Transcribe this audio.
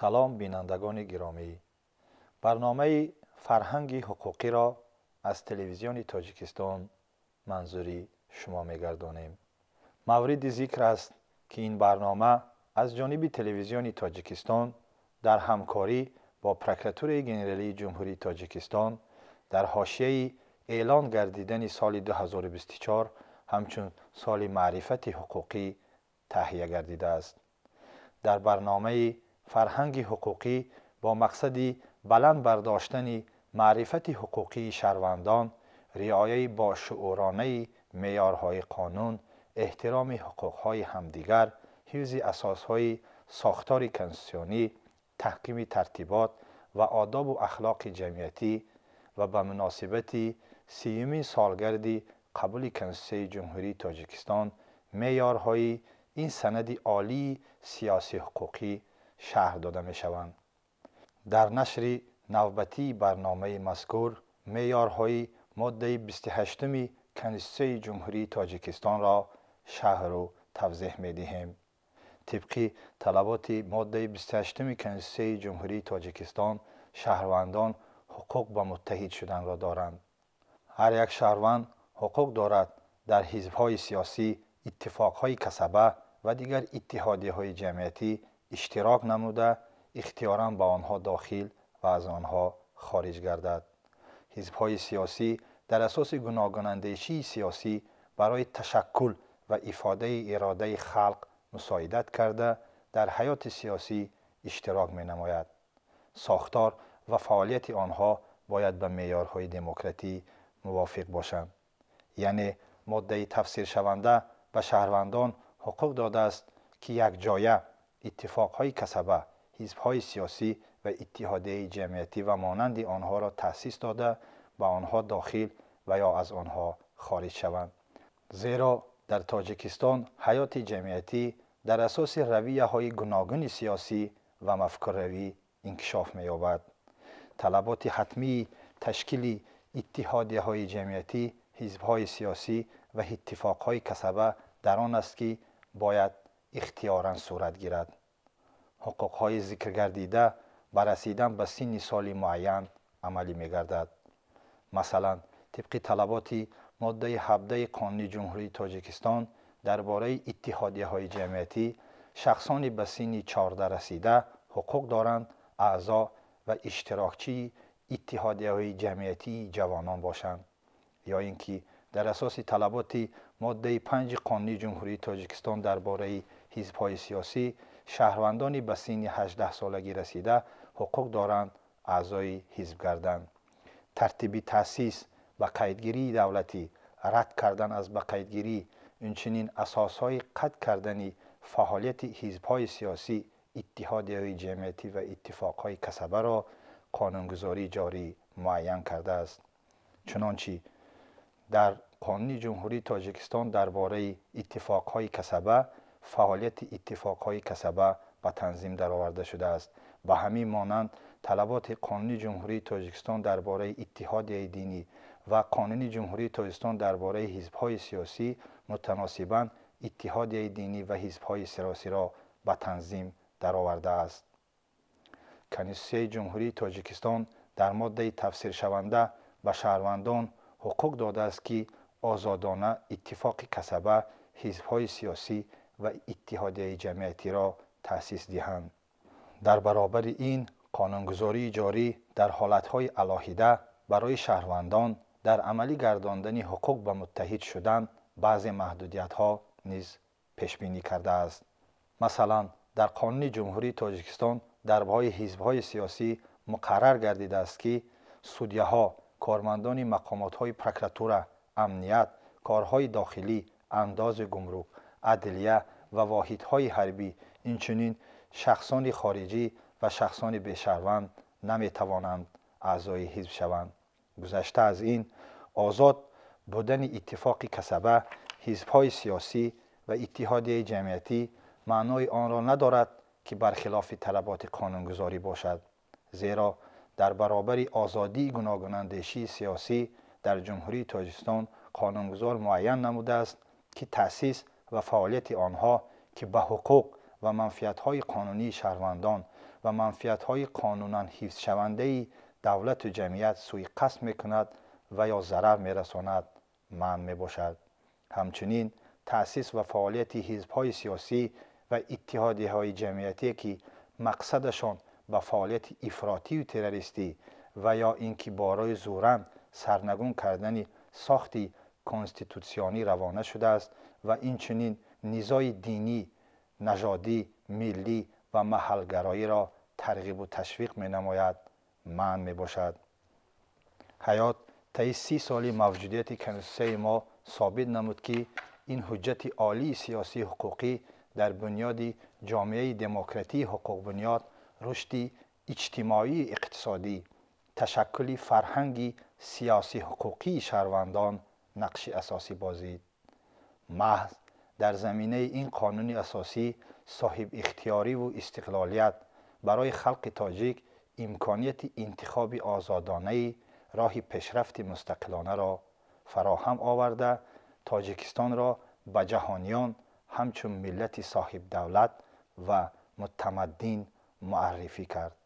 سلام بینندگان گرامی. برنامه فرهنگ حقوقی را از تلویزیون تاجیکستان منظوری شما می‌گردانیم. مورد ذکر است که این برنامه از جانب تلویزیون تاجیکستان در همکاری با پروکراتور گنرالی جمهوری تاجیکستان در حاشیه اعلان گردیدن سال 2024 همچون سال معرفت حقوقی تهیه گردیده است. در برنامه فرهنگ حقوقی با مقصد بلند برداشتن معرفت حقوقی شهروندان، رعایت با شعورانه معیارهای قانون، احترام حقوقهای همدیگر، حفظ اساسهای ساختار کنستیتوسیونی، تحکیم ترتیبات و آداب و اخلاق جمعیتی و به مناسبت 30 سالگرد قبول کنستیتوسیون جمهوری تاجیکستان معیارهای این سند عالی سیاسی حقوقی شرح داده می شوند. در نشر نوبتی برنامه مذکور معیارهای ماده 28 کنستیتوسیون جمهوری تاجیکستان را شرح و توضیح می دهیم. طبق طلبات ماده 28 کنستیتوسیون جمهوری تاجیکستان شهروندان حقوق به متحد شدن را دارند. هر یک شهروند حقوق دارد در حزب‌های سیاسی، اتفاق‌های کسبه و دیگر اتحادیه‌های جمعیتی اشتراک نموده اختیاراً با آنها داخل و از آنها خارج گردد. حزب‌های سیاسی در اساس گوناگون‌اندیشی سیاسی برای تشکل و افاده اراده خلق مساعدت کرده در حیات سیاسی اشتراک می‌نماید. ساختار و فعالیت آنها باید به معیارهای دموکراتی موافق باشند. یعنی ماده تفسیر شونده به شهروندان حقوق داده است که یک جایه اتفاقهای کسبه، حزب‌های سیاسی و اتحادیه جمعیتی و مانند آنها را تأسیس داده به آنها داخل و یا از آنها خارج شوند. زیرا در تاجیکستان حیات جمعیتی در اساس رویه‌های گوناگون سیاسی و مفکوره‌روی انکشاف می‌یابد. طلبات حتمی تشکیل اتحادیه‌های جمعیتی، حزب‌های سیاسی و اتفاقهای کسبه در آن است که باید اختیاراً صورت گیرد. حقوق‌های ذکر گردیده به رسیدن به سن سال معین عملی می‌گردد. مثلا طبق طلبات ماده 17 قانون جمهوری تاجیکستان درباره اتحادیه‌های جمعیتی، شخصان به سن 14 رسیده حقوق دارند اعضا و اشتراکچی اتحادیه‌های جمعیتی جوانان باشند. یا اینکه در اساس طلبات ماده 5 قانون جمهوری تاجیکستان درباره حزب‌های سیاسی، شهروندان به سن 18 سالگی رسیده حقوق دارند اعضای حزب گردند. ترتیب تأسیس و قیدگیری دولتی، رد کردن از به قیدگیری، اینچنین اساسهای قطع کردن فعالیت حزب‌های سیاسی، اتحادیه‌های جمعیتی و اتفاقهای کسبه را قانونگذاری جاری معین کرده است. چنانچه در قانون جمهوری تاجیکستان درباره اتفاقهای کسبه، فعالیت اتفاقهای کسبه به تنظیم درآورده شده است. به همین مانند طلبات قانون جمهوری تاجیکستان درباره اتحادیه دینی و قانون جمهوری تاجیکستان درباره حزب‌های سیاسی متناسباً اتحادیه دینی و حزب‌های سیاسی را به تنظیم درآورده است. کنستیتوسیون جمهوری تاجیکستان در ماده تفسیر شونده به شهروندان حقوق داده است که آزادانه اتفاق کسبه، حزب‌های سیاسی و اتحادیه جمعیتی را تأسیس دهند. در برابر این قانونگذاری جاری در حالت‌های علاهیده برای شهروندان در عملی گرداندن حقوق به متحد شدن بعضی محدودیت‌ها نیز پیش بینی کرده است. مثلا در قانون جمهوری تاجیکستان درباره حزب‌های سیاسی مقرر گردیده است که سودیه‌ها، کارمندان مقامات‌های پروکراتور، امنیت، کارهای داخلی، انداز گمرک، عدلیه و واحدهای حربی، اینچنین شخصان خارجی و شخصان بی‌شهروند نمی‌توانند اعضای حزب شوند. گذشته از این، آزاد بودن اتفاق کسبه، حزب‌های سیاسی و اتحادیه جمعیتی معنای آن را ندارد که برخلاف طلبات قانونگذاری باشد. زیرا در برابر آزادی گوناگون‌اندیشی سیاسی در جمهوری تاجیکستان قانونگذار معین نموده است که تأسیس و فعالیت آنها که به حقوق و منفعت‌های قانونی شهروندان و منفعت‌های قانوناً حفظ شونده دولت و جمعیت سوی قصد می‌کند و یا ضرر می‌رساند منع می‌باشد. همچنین تأسیس و فعالیت حزب‌های سیاسی و اتحادیه‌های جمعیتی که مقصدشان به فعالیت افراطی و تروریستی و یا اینکه برای زوراً سرنگون کردن ساخت کنستیتوسیونی روانه شده است و اینچنین نزاع دینی، نژادی، ملی و محلگرایی را ترغیب و تشویق می‌نماید منع می‌باشد. حیات طی 30 سال موجودیت کنستیتوسیون ما ثابت نمود که این حجت عالی سیاسی حقوقی در بنیاد جامعه دموکراتی حقوق بنیاد رشد اجتماعی اقتصادی تشکل فرهنگ سیاسی حقوقی شهروندان نقش اساسی بازید. محض در زمینه این قانون اساسی صاحب اختیاری و استقلالیت برای خلق تاجیک امکانیت انتخاب آزادانه راه پیشرفت مستقلانه را فراهم آورده تاجیکستان را به جهانیان همچون ملت صاحب دولت و متمدن معرفی کرد.